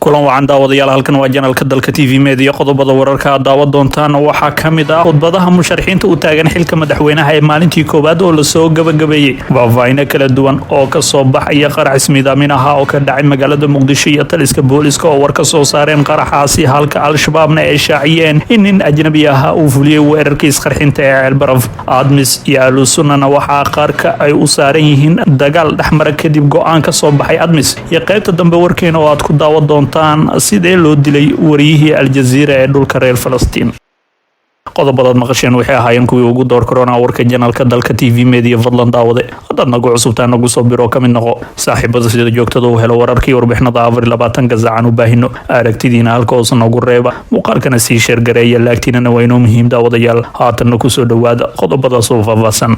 kulan wacan daawadayaal halkan waa janalka dalka TV Media qodobada wararka daawad doontaan waxaa kamid ah khudbadaha musharaxiinta u taagan xilka madaxweynaha ee maalintii koowaad oo la soo gabagabeeyay faahfaahin kala duwan oo ka soo baxaya qarax ismiidaamin ah oo ka dhacay magaalada Muqdisho iyo taliska booliska oo war ka soo saareen qaraxaasi halka al-shabaabna ay shaaciyeen in nin ajnabi ah uu fuliyay weerarkiis qarxinta ee Ceelbaraf Admis iyo Alusunana waxaa qaarka ay u saaran yihiin dagaal dhaxmar kadib go'aan ka soo baxay Admis iyo qaybta dambe warkeena oo aad ku daawad doontaan sidee loo dilay wariyihii Al-Jazeera ee dhulka reer Falastiin qodobada maqasheen waxay ahaayeen kuwii ugu door corona warka janalka dalka TV Media fadlan daawade hadda nagu cusubtaan nagu soo biro kamid noqo saaxiibada sida joogtada u helo wararkii warbixinada 24 gazacan u baahino aragtidiina halka hoos nagu reeba muuqaalkana sii share gareeya laagtiina waa inoo muhiim daawadayaal haatan ku soo dhawaada qodobada soo faahfaahsan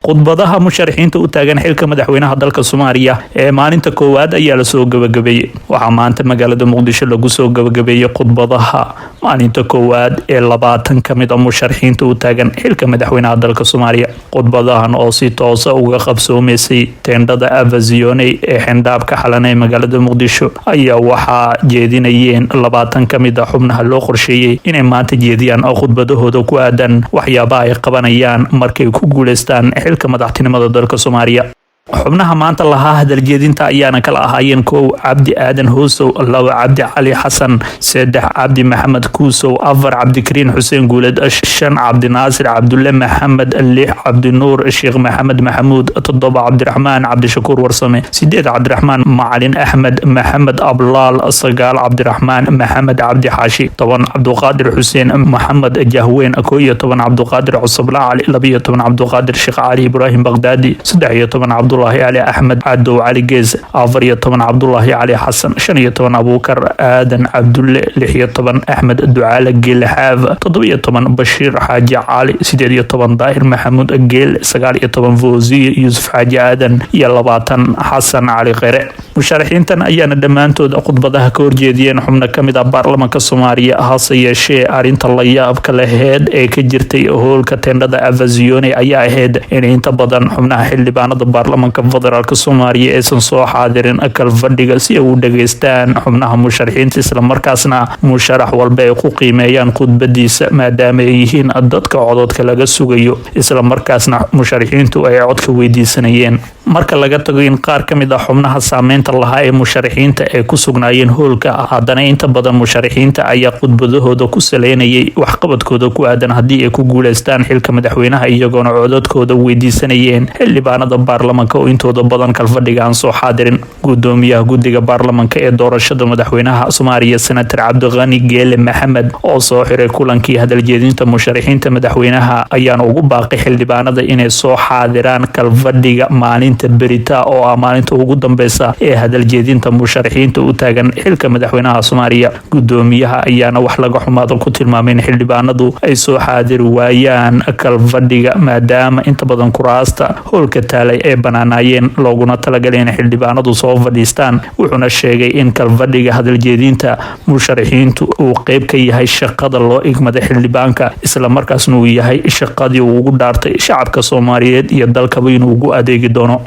khudbadaha musharaxiinta u taagan xilka madaxweynaha dalka Soomaaliya ee maalinta koowaad ayaa la soo gabagabeeyay waxaa maanta magaalada Muqdisho lagu soo gabagabeeyay khudbadaha maalinta koowaad ee 20 kamid ah musharaxiinta u taagan xilka madaxweynaha dalka Soomaaliya khudbadahan oo si toos ah uga qabsoomeysay teendada Avazione ee xindhaabka xalanay magaalada Muqdisho ayaa waxaa jeedinayeen 20 kamid ah xubnaha loo qorsheeyay inay maanta jeediyaan khudbadahooda ku aadan waxyaabaha ay qabanayaan markay ku guuleystaan xilka madaxtinimada dalka Soomaaliya xubnaha maanta lahaa hadal jeedinta ayaana kala ahaayeen koow Cabdi Aadan Hoosow laba Cabdi Cali Xasan saddex Cabdi Maxamed Kuusow afar Cabdi Kariin Xuseen Guuled shan Cabdi Naasir Cabdulle Maxamed lix Cabdi Nuur Sheekh Maxamed Maxamuud toddoba Cabdiraxmaan Cabdi Shakuur Warsame sideed Cabdiraxmaan Macalin Axmed Maxamed Ablaal sagaal Cabdiraxmaan Maxamed Cabdi Xaashi toban Cabduqaadir Xuseen Maxamed Jahween koob iyo toban Cabduqaadir Cusubla Cali laba iyo toban Cabduqaadir Sheekh Ali Ibrahim Baghdadi saddex iyo toban Abdullahi Ali Ahmed Cadow Ali Gees afar iyo toban Abdullahi Ali Xasan shan iyo toban Abuukar Aadan Cabdulle lix iyo toban Axmed Ducaale Geelxaaf toddoba iyo toban Bashiir Xaaji Cali sideed iyo toban Daahir Maxamuud Geel sagaal iyo toban Fawziye Yuusuf Xaaji Aadan iyo 20 Xasan Cali Qere musharaxiintan ayaana dhammaantood khudbadaha ka horjeediyeen xubno kamid ah baarlamaanka Soomaaliya hase yeeshee arinta la yaabka lahayd ee ka jirtay hoolka teendada Avazione ayaa ahayd in inta badan xubnaha xildhibaanada baarlamaanka federaalka Soomaaliya aysan soo xaadirin akal fadhiga si ay u dhageystaan xubnaha musharaxiinta isla markaasna musharax walba ay ku qiimeeyaan khudbadiisa maadaama ay yihiin dadka codadka laga sugayo isla markaasna musharaxiintu ay codka weydiisanayeen marka laga tago in qaar kamid ah xubnaha saameynta lahaa ee musharaxiinta ay ku sugnaayeen hoolka haddana inta badan musharaxiinta ayaa khudbadahooda ku saleynayay waxqabadkooda ku aadan haddii ay ku guuleystaan xilka madaxweynaha iyagoona codadkooda weydiisanayeen xildhibaanada baarlamaanka oo intooda badan kalfadhiga aan soo xaadirin gudoomiyaha guddiga baarlamaanka ee doorashada madaxweynaha Soomaaliya senator Cabdiqani Geele Maxamed oo soo xiray kulankii hadal jeedinta musharaxiinta madaxweynaha ayaan ugu baaqay xildhibaanada inay soo xaadiraan kalfadhiga maalinta berita oo ah maalinta ugu dambeysa ee hadal jeedinta musharaxiinta u taagan xilka madaxweynaha Soomaaliya gudoomiyaha ayaana wax laga xumaado ku tilmaamay in xildhibaanadu ay soo xaadir waayaan kalfadhiga maadaama inta badan kuraasta hoolka taalay ee banaanayeen looguna talagalay in xildhibaanadu soo fadhiistaan wuxuuna sheegay in kalfadhiga hadal jeedinta musharaxiintu uu qayb ka yahay shaqada loo igmada xildhibaanka isla markaasna uu yahay shaqadii uu ugu dhaartay shacabka Soomaaliyeed iyo dalkaba inuu ugu adeegi doono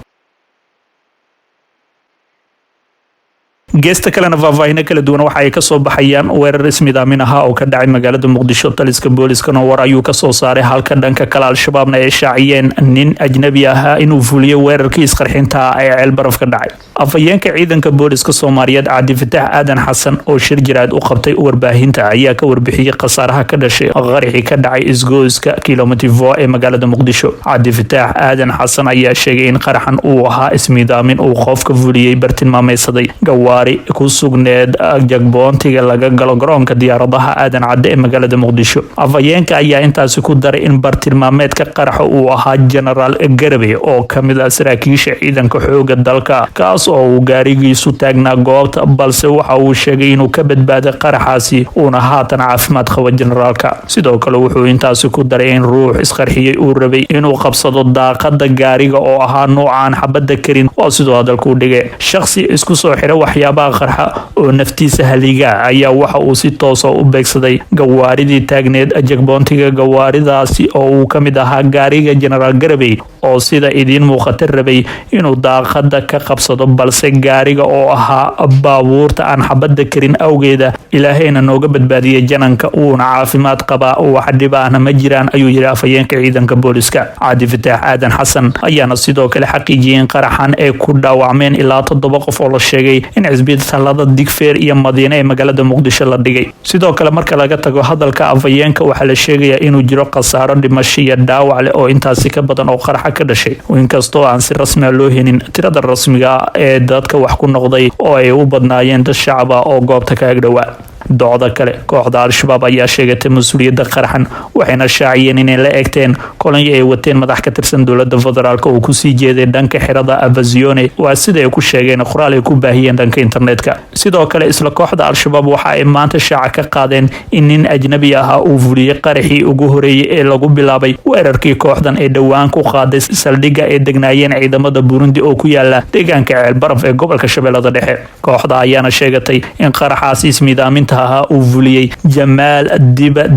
geesta kalena faahfaahin kala duwan waxa ay ka soo baxayaan weerar ismiidaamin ah oo ka dhacay magaalada Muqdisho taliska booliskana war ayuu ka soo saaray halka dhanka kale al-shabaabna ay shaaciyeen nin ajnabi ah inuu fuliyay weerarkii isqarxinta ee Ceelbaraf ka dhacay afayeenka ciidanka booliska Soomaaliyeed Cabdi Fataax Aadan Xasan oo shir jiraad u qabtay warbaahinta ayaa ka warbixiyay qasaaraha ka dhashay qaraxii ka dhacay isgoyska kilomitir 4 ee magaalada Muqdisho Cabdi Fataax Aadan Xasan ayaa sheegay in qaraxan uu ahaa ismiidaamin uu qofka fuliyay bartilmaameedsaday ku sugneed jagboontiga laga galo garoonka diyaaradaha aadan cadde ee magaalada Muqdisho afayeenka ayaa intaasi ku daray in bartilmaameedka qaraxa uu ahaa General Garbe oo kamid ah saraakiisha ciidanka xooga dalka kaas oo uu gaarigiisu taagnaa goobta balse waxa uu sheegay inuu ka badbaaday qaraxaasi uuna haatan caafimaad qabo generaalka sidoo kale wuxuu intaasi ku daray in ruux isqarxiyay uu rabay inuu qabsado daaqada gaariga oo ahaa noocan xabada karin oo sidoo hadalku dhigay shakhsi isku soo xiray waxyaabo waxyaabaha qarxa oo naftiisa haliga ayaa waxa uu si toos ah u beegsaday gawaaridii taagneed jagboontiga gawaaridaasi oo uu ka mid ahaa gaariga General Garabey oo sida idiin muuqata rabay inuu daaqada ka qabsado balse gaariga oo ahaa baabuurta aan xabada karin awgeeda ilaahayna nooga badbaadiyay jananka uuna caafimaad qaba wax dhibaana ma jiraan ayuu yiri afayeenka ciidanka booliska Cabdi Fataax Aadan Xasan ayaana sidoo kale xaqiijiyeen qaraxan ay ku dhaawacmeen ilaa 7 qof oo la sheegay in cisbitaalada Digfeer iyo Madiina ee magaalada Muqdisho la dhigay sidoo kale marka laga tago hadalka afayeenka waxa la sheegayaa inuu jiro khasaaro dhimasho iyo dhaawac leh oo intaasi ka badan oo qaraxa ka dhashay inkastoo aan si rasmi ah loo helin tirada rasmiga ah ee dadka wax ku noqday oo ay u badnaayeen dad shacab ah oo goobta ka agdhawaa docda kale kooxda al-shabaab ayaa sheegatay mas'uuliyadda qaraxan waxayna shaaciyeen inay la eegteen kolonyo ay wateen madax ka tirsan dowladda federaalka oo ku sii jeeday dhanka xirada Abazione waa sida ay ku sheegeen qoraal ay ku baahiyeen dhanka internetka sidoo kale isla kooxda al-shabaab waxa ay maanta shaaca ka qaadeen in nin ajnabi ah uu fuliyay qaraxii ugu horeeyay ee lagu bilaabay weerarkii kooxdan ee dhawaan ku qaaday saldhigga ay degnaayeen ciidamada Burundi oo ku yaala deegaanka Ceelbaraf ee gobolka Shabeellada Dhexe kooxda ayaana sheegatay in qaraxaasi ismiidaaminta uu fuliyay Jamaal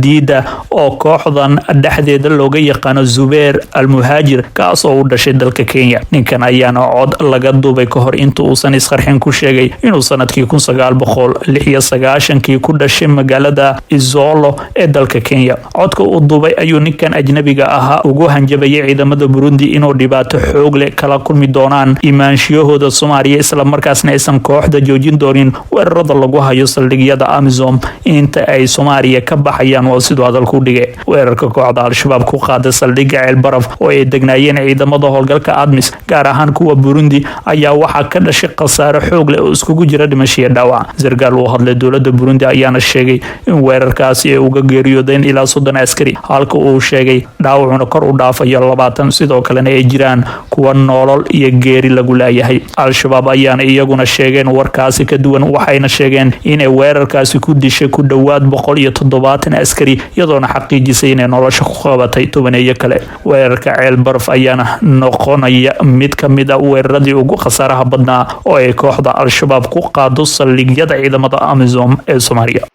Diida oo kooxdan dhexdeeda looga yaqaano Zubair al-Muhajir kaas oo u dhashay dalka Kenya ninkan ayaana cod laga duubay ka hor inta uusan isqarxin ku sheegay inuu sanadkii 1996 ku dhashay magaalada Isolo ee dalka Kenya codka uu duubay ayuu ninkan ajnabiga ahaa ugu hanjabayay ciidamada Burundi inuu dhibaato xoog leh kala kulmi doonaan imaanshiyahooda Soomaaliya isla markaasna aysan kooxda joojin doonin weerarada lagu hayo saldhigyada inta ay Soomaaliya ka baxayaan oo sidoo hadalku dhigay weerarka kooxda al-shabaab ku qaaday saldhigga Ceelbaraf oo ay degnaayeen ciidamada howlgalka ADMIS gaar ahaan kuwa Burundi ayaa waxa ka dhashay khasaaro xoog leh oo iskugu jira dhimasho iyo dhaawac sargaal oo hadlay dowladda Burundi ayaana sheegay in weerarkaasi ay uga geeriyoodeen ilaa 30 askari halka uu sheegay dhaawacuna kor u dhaafayo 20 sidoo kalena ay jiraan kuwa nolol iyo geeri lagu leeyahay al-shabaab ayaana iyaguna sheegeen warkaasi ka duwan waxayna sheegeen inay weerarkaasi ku dishay ku dhawaad 170 askari iyadoona xaqiijisay inay nolosha ku qabatay tobaneeyo kale weerarka Ceelbaraf ayaana noqonaya mid ka mid ah weeraradii ugu khasaaraha badnaa oo ay kooxda al-shabaab ku qaado saldhigyada ciidamada AMISOM ee Soomaaliya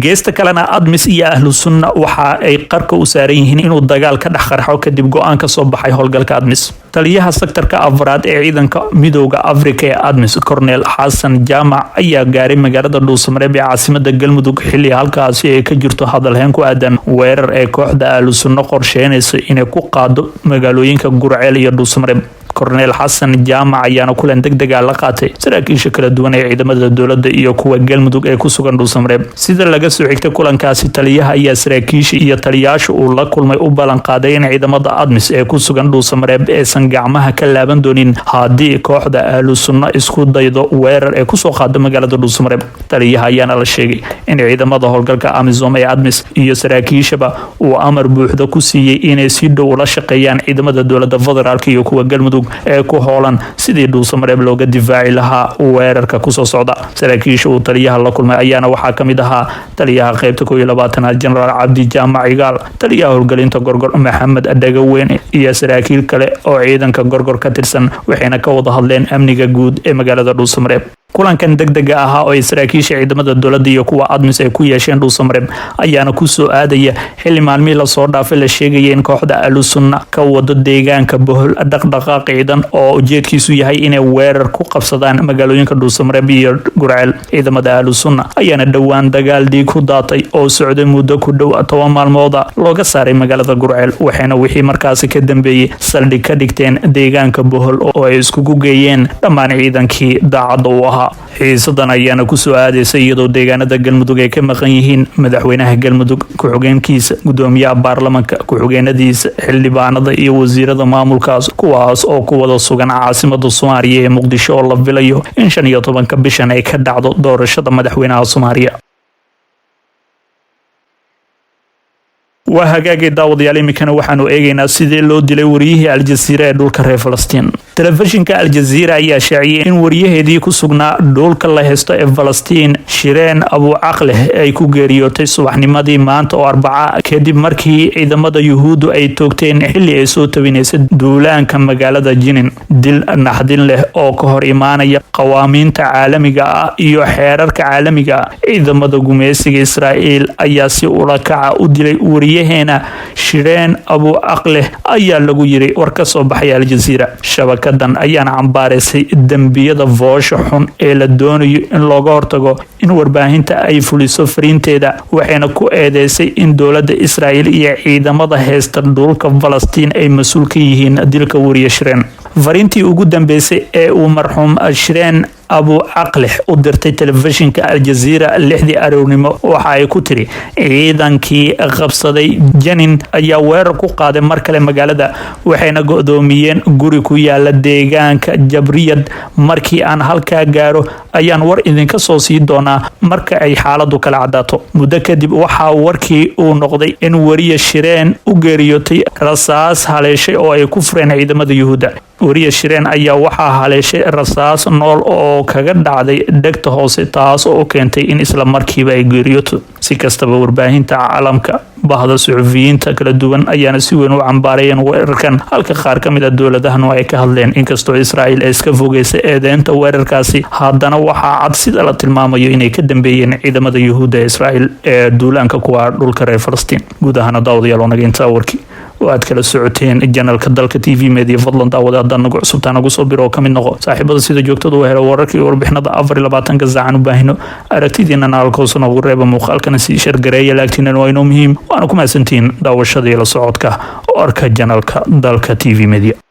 geesta kalena ADMIS iyo ahlu sunna waxa ay qarka u saaran yihiin inuu dagaal ka dhex qarxo kadib go'aan ka soo baxay howlgalka ADMIS taliyaha sektorka afraad ee ciidanka midowga Afrika ee ADMIS Cornel Xasan Jaamac ayaa gaaray magaalada Dhuusamareeb ee caasimada Galmudug xilli halkaasi ay ka jirto hadalhayn ku aadan weerar ee kooxda ahlu sunna qorsheynayso inay ku qaado magaalooyinka Gurceel iyo Dhuusamareeb Cornel Xasan Jaamac ayaana kulan degdeg ah la qaatay saraakiisha kala duwan ee ciidamada dowladda iyo kuwa Galmudug ee ku sugan Dhuusamareeb sida laga soo xigtay kulankaasi taliyaha ayaa saraakiisha iyo taliyaasha uu la kulmay u balan qaaday in ciidamada ADMIS ee ku sugan Dhuusamareeb aysan gacmaha ka laaban doonin haddii kooxda ahlu sunna isku daydo weerar ee ku soo qaado magaalada Dhuusamareeb taliyaha ayaana la sheegay in ciidamada howlgalka AMISOM ee ADMIS iyo saraakiishaba uu amar buuxda ku siiyay inay si dhow ula shaqeeyaan ciidamada dowladda federaalka iyo kuwa Galmudug ee ku hoolan sidii Dhuusamareeb looga difaaci lahaa weerarka ku soo socda saraakiisha uu taliyaha la kulmay ayaana waxaa ka mid ahaa taliyaha qaybta 12aad General Cabdi Jaamac Igaal taliyaha howlgelinta Gorgor Maxamed Adagaweyn iyo saraakiil kale oo ciidanka Gorgor ka tirsan waxayna ka wada hadleen amniga guud ee magaalada Dhuusamareeb kulankan degdega ah oo ay saraakiisha ciidamada dowladda iyo kuwa ADMIS ay ku yeesheen Dhuusamareeb ayaana ku soo aadaya xilli maalmihii la soo dhaafay la sheegay in kooxda ahlu sunna ka wado deegaanka Bohol dhaqdhaqaaq ciidan oo ujeedkiisu yahay inay weerar ku qabsadaan magaalooyinka Dhuusamareeb iyo Gurceel ciidamada ahlu sunna ayaana dhawaan dagaal dhiig ku daatay oo socday muddo ku dhow 10 maalmood looga saaray magaalada Gurceel waxayna wixii markaasi ka dambeeyay saldhig ka dhigteen deegaanka Bohol oo ay iskugu geeyeen dhammaan ciidankii daacad u ahaa xiisadan ayaana ku soo aadaysay iyadoo deegaanada Galmudug ay ka maqan yihiin madaxweynaha Galmudug ku-xigeenkiisa gudoomiyaha baarlamaanka ku-xigeenadiisa xildhibaanada iyo wasiirada maamulkaas kuwaas oo ku wada sugan caasimada Soomaaliya ee Muqdisho oo la filayo in 15 bishan ay ka dhacdo doorashada madaxweynaha Soomaaliya waa hagaagay daawadayaal imikana waxaanu eegaynaa sidii loo dilay wariyihii Al Jazeera ee dhulka reer Falastiin telefishinka Al-Jazeera ayaa shaaciyay in wariyaheedii ku sugnaa dhulka la haysto ee Falastiin Shireen Abu Aqleh ay ku geeriyootay subaxnimadii maanta oo Arbaca kadib markii ciidamada Yuhuuddu ay toogteen xilli ay soo tawinaysay duulaanka magaalada Jinin. dil naxdin leh oo ka hor imaanaya qawaamiinta caalamiga ah iyo xeerarka caalamiga ah. ciidamada gumeysiga Israa'iil ayaa si ula kaca u dilay wariyaheena Shireen Abu Aqleh ayaa lagu yiri war ka soo baxay Al-Jazeera. shabakadan ayaana cambaareysay dambiyada foosha xun ee la doonayo in looga hortago in warbaahinta ay fuliso fariinteeda, waxayna ku eedeysay in dowladda Israa'iil iyo ciidamada haysta dhulka Falastiin ay mas'uul ka yihiin dilka wariye Shireen. fariintii ugu dambeysay ee uu marxuum Shireen Abu Aqleh u dirtay telefishinka Al-Jazeera 6 aroornimo waxa ay ku tiri ciidankii qabsaday Jenin ayaa weerar ku qaaday mar kale magaalada, waxayna go'doomiyeen guri ku yaala deegaanka Jabriyad. markii aan halkaa gaaro ayaan war idinka soo sii doonaa marka ay xaaladu kala cadaato. muddo kadib waxa warkii uu noqday in wariye Shireen u geeriyootay rasaas haleeshay oo ay ku fureen ciidamada Yuhuudda. wariye Shireen ayaa waxaa haleeshay rasaas nool oo kaga dhacday dhegta hoose, taas oo keentay in isla markiiba ay geeriyooto. si kastaba warbaahinta caalamka bahda suxufiyiinta kala duwan ayaana si weyn u cambaarayeen weerarkan, halka qaar ka mid ah dowladahana ay ka hadleen. inkastoo Israa'iil ay iska fogeysay eedeynta weerarkaasi, haddana waxaa cad sida la tilmaamayo inay ka dambeeyeen ciidamada Yuhuudda ee Israa'iil ee duulaanka kuwa dhulka reer Falastiin. guud ahaan daawadayaal oo naga intaa warkii waad kala socoteen janalka dalka TV Media. fadlan daawada haddaan nagu cusubtaa nagu soo biro oo ka mid noqo saaxiibada sida joogtada u helo wararkii iyo warbixinada 24 saacan u baahino. aragtidiina naalkoos nagu reeba muuqaalkana si share gareeya, laagtiina waa inoo muhiim. waana ku mahadsantiin daawashada iyo la socodka warka janalka dalka TV Media.